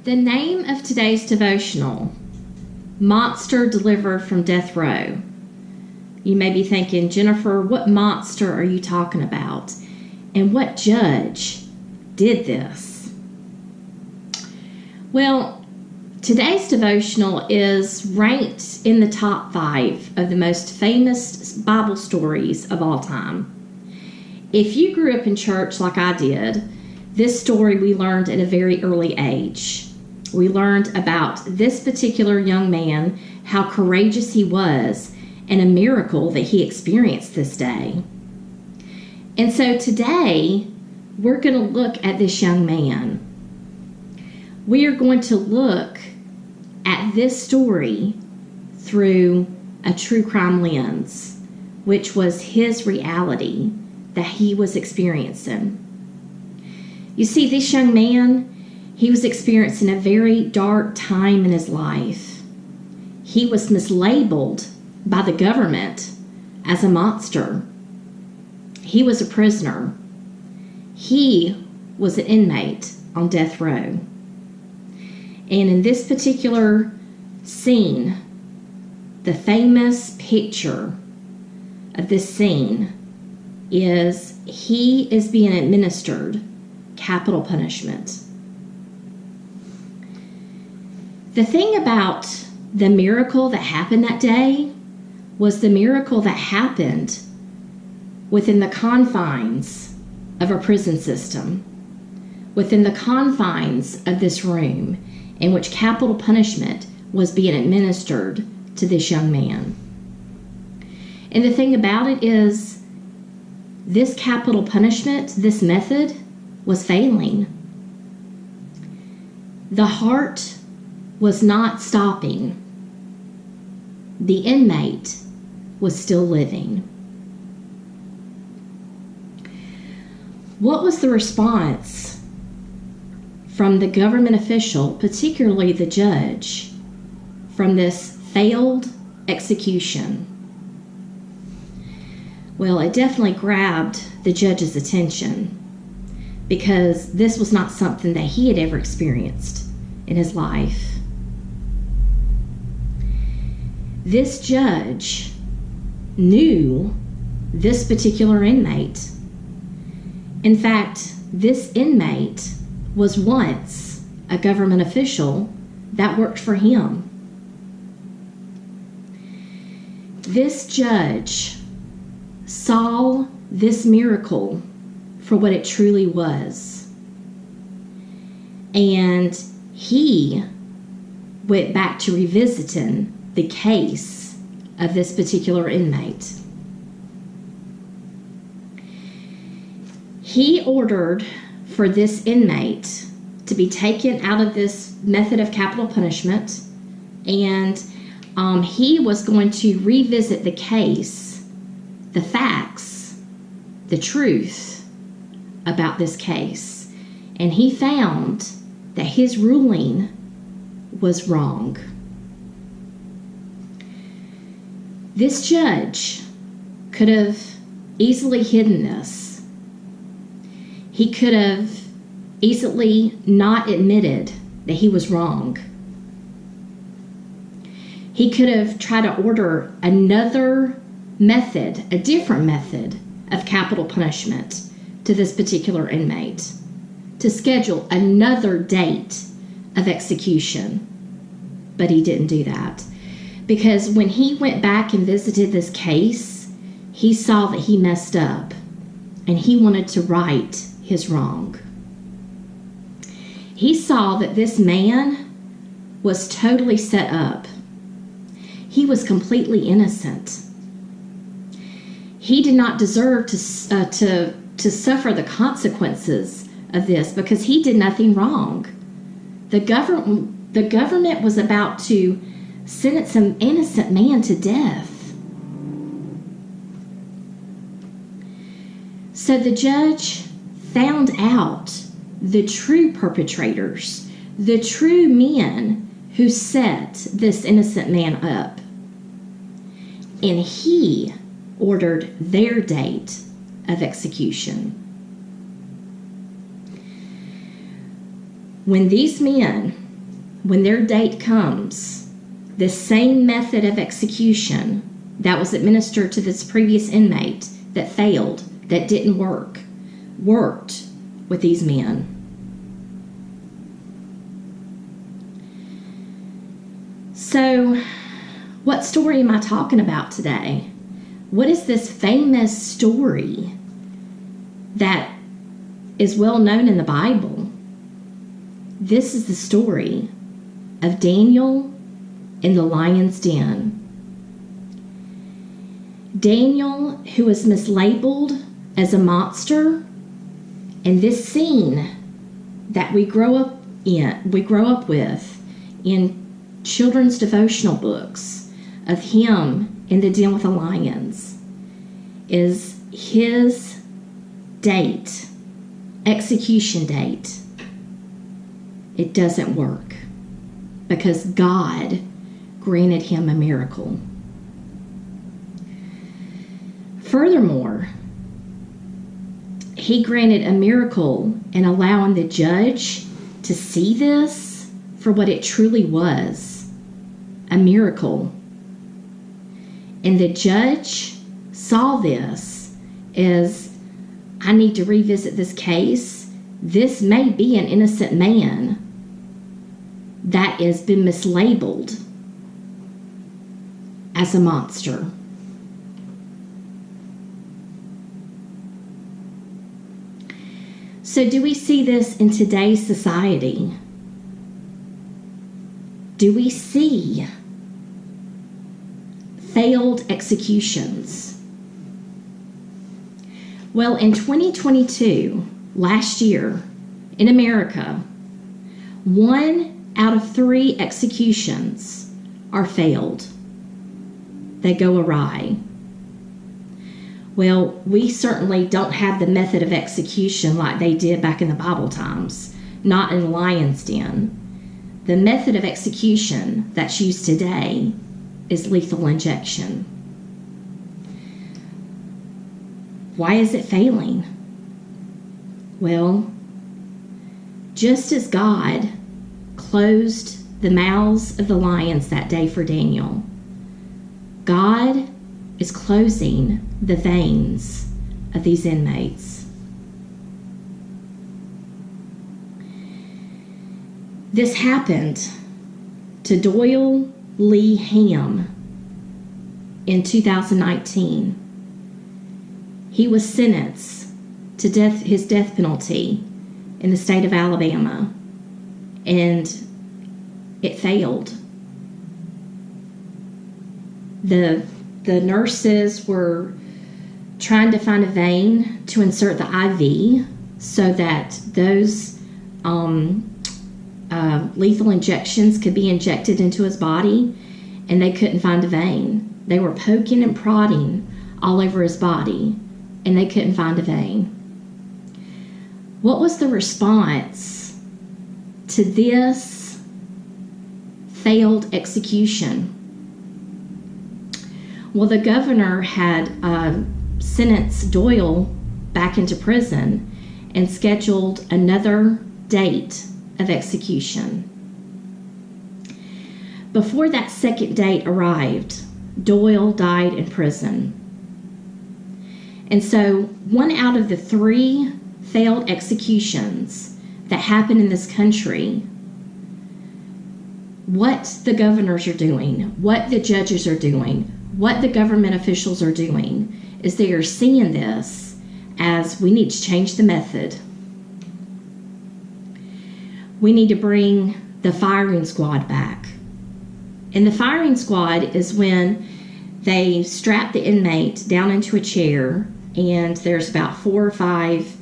The name of today's devotional, Monster Delivered from Death Row. You may be thinking, Jennifer, what monster are you talking about? And what judge did this? Well, today's devotional is ranked in the top 5 of the most famous Bible stories of all time. If you grew up in church like I did, this story we learned at a very early age. We learned about this particular young man, how courageous he was, and a miracle that he experienced this day. And so today, we're going to look at this young man. We are going to look at this story through a true crime lens, which was his reality that he was experiencing. You see, this young man, he was experiencing a very dark time in his life. He was mislabeled by the government as a monster. He was a prisoner. He was an inmate on death row. And in this particular scene, the famous picture of this scene is he is being administered capital punishment. The thing about the miracle that happened that day was the miracle that happened within the confines of a prison system, within the confines of this room in which capital punishment was being administered to this young man. And the thing about it is, this capital punishment, this method, was failing. The heart was not stopping. The inmate was still living. What was the response from the government official, particularly the judge, from this failed execution? Well, it definitely grabbed the judge's attention because this was not something that he had ever experienced in his life. This judge knew this particular inmate. In fact, this inmate was once a government official that worked for him. This judge saw this miracle for what it truly was. And he went back to revisiting the case of this particular inmate. He ordered for this inmate to be taken out of this method of capital punishment, and he was going to revisit the case, the facts, the truth about this case. And he found that his ruling was wrong. This judge could have easily hidden this. He could have easily not admitted that he was wrong. He could have tried to order another method, a different method of capital punishment to this particular inmate, to schedule another date of execution. But he didn't do that. Because when he went back and visited this case, he saw that he messed up and he wanted to right his wrong. He saw that this man was totally set up. He was completely innocent. He did not deserve to suffer the consequences of this because he did nothing wrong. The government was about to sentence an innocent man to death. So the judge found out the true perpetrators, the true men who set this innocent man up. And he ordered their date of execution. When these men when their date comes, the same method of execution that was administered to this previous inmate that failed, that didn't work, worked with these men. So, what story am I talking about today? What is this famous story that is well known in the Bible? This is the story of Daniel in the lion's den. Daniel, who was mislabeled as a monster, and this scene that we grow up with in children's devotional books of him in the den with the lions, is his date, execution date. It doesn't work because God granted him a miracle. Furthermore, he granted a miracle in allowing the judge to see this for what it truly was, a miracle. And the judge saw this as, I need to revisit this case. This may be an innocent man that has been mislabeled as a monster. So do we see this in today's society? Do we see failed executions? Well, in 2022, last year, in America, 1 out of 3 executions are failed. They go awry. Well, we certainly don't have the method of execution like they did back in the Bible times, not in the lion's den. The method of execution that's used today is lethal injection. Why is it failing? Well, just as God closed the mouths of the lions that day for Daniel, God is closing the veins of these inmates. This happened to Doyle Lee Ham in 2019. He was sentenced to his death penalty in the state of Alabama, and it failed. The nurses were trying to find a vein to insert the IV so that those lethal injections could be injected into his body, and they couldn't find a vein. They were poking and prodding all over his body, and they couldn't find a vein. What was the response to this failed execution? Well, the governor had sentenced Doyle back into prison and scheduled another date of execution. Before that second date arrived, Doyle died in prison. And so 1 out of the 3 failed executions that happen in this country, what the governors are doing, what the judges are doing, what the government officials are doing, is they are seeing this as we need to change the method. We need to bring the firing squad back. And the firing squad is when they strap the inmate down into a chair, and there's about 4 or 5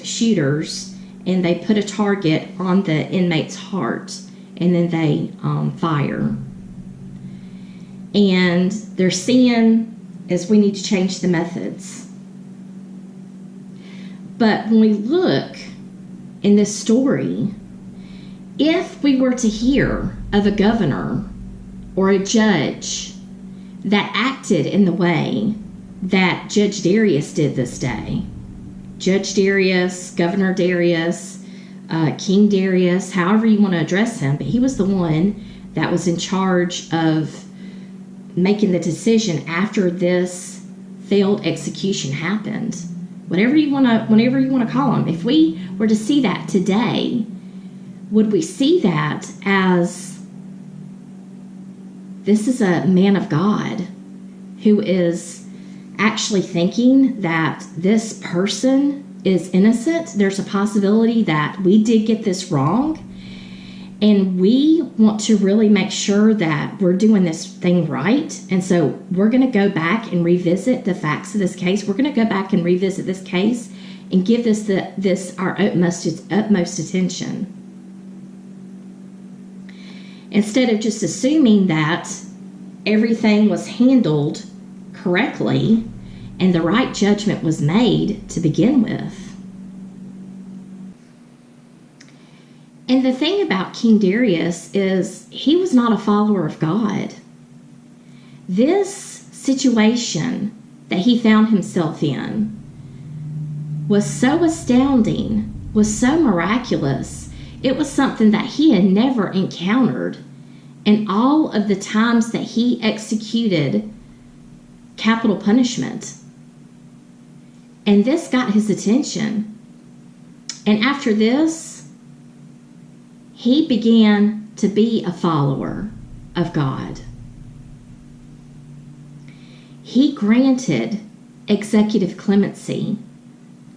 shooters, and they put a target on the inmate's heart, and then they fire. And they're seeing as we need to change the methods. But when we look in this story, if we were to hear of a governor or a judge that acted in the way that Judge Darius did this day, Judge Darius, Governor Darius, King Darius, however you want to address him, but he was the one that was in charge of making the decision after this failed execution happened. Whatever you want to call him. If we were to see that today, would we see that as this is a man of God who is actually thinking that this person is innocent? There's a possibility that we did get this wrong, and we want to really make sure that we're doing this thing right. And so we're going to go back and revisit the facts of this case. We're going to go back and revisit this case and give this our utmost attention. Instead of just assuming that everything was handled correctly and the right judgment was made to begin with. And the thing about King Darius is he was not a follower of God. This situation that he found himself in was so astounding, was so miraculous. It was something that he had never encountered in all of the times that he executed capital punishment. And this got his attention. And after this, he began to be a follower of God. He granted executive clemency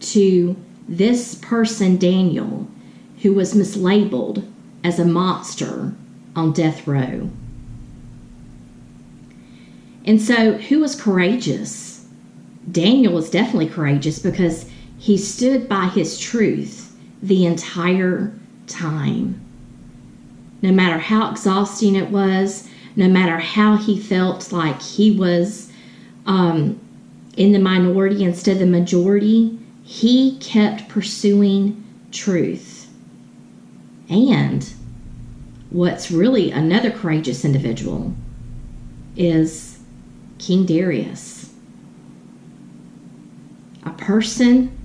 to this person, Daniel, who was mislabeled as a monster on death row. And so, who was courageous? Daniel was definitely courageous because he stood by his truth the entire time. No matter how exhausting it was, no matter how he felt like he was in the minority instead of the majority, he kept pursuing truth. And what's really another courageous individual is King Darius, a person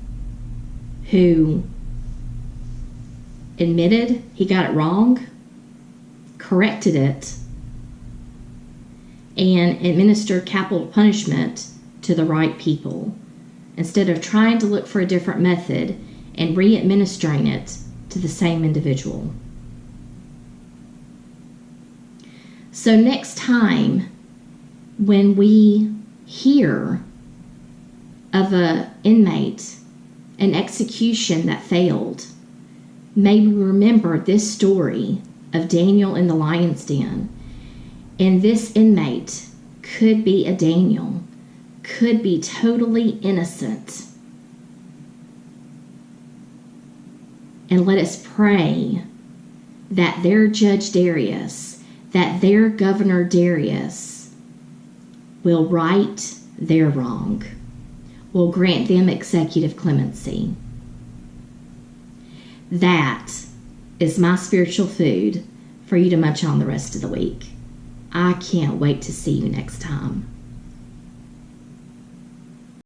who admitted he got it wrong, corrected it, and administered capital punishment to the right people instead of trying to look for a different method and re-administering it to the same individual. So next time when we hear of an inmate, an execution that failed, may we remember this story of Daniel in the lion's den. And this inmate could be a Daniel, could be totally innocent. And let us pray that their Judge Darius, that their Governor Darius will right their wrong, will grant them executive clemency. That is my spiritual food for you to munch on the rest of the week. I can't wait to see you next time.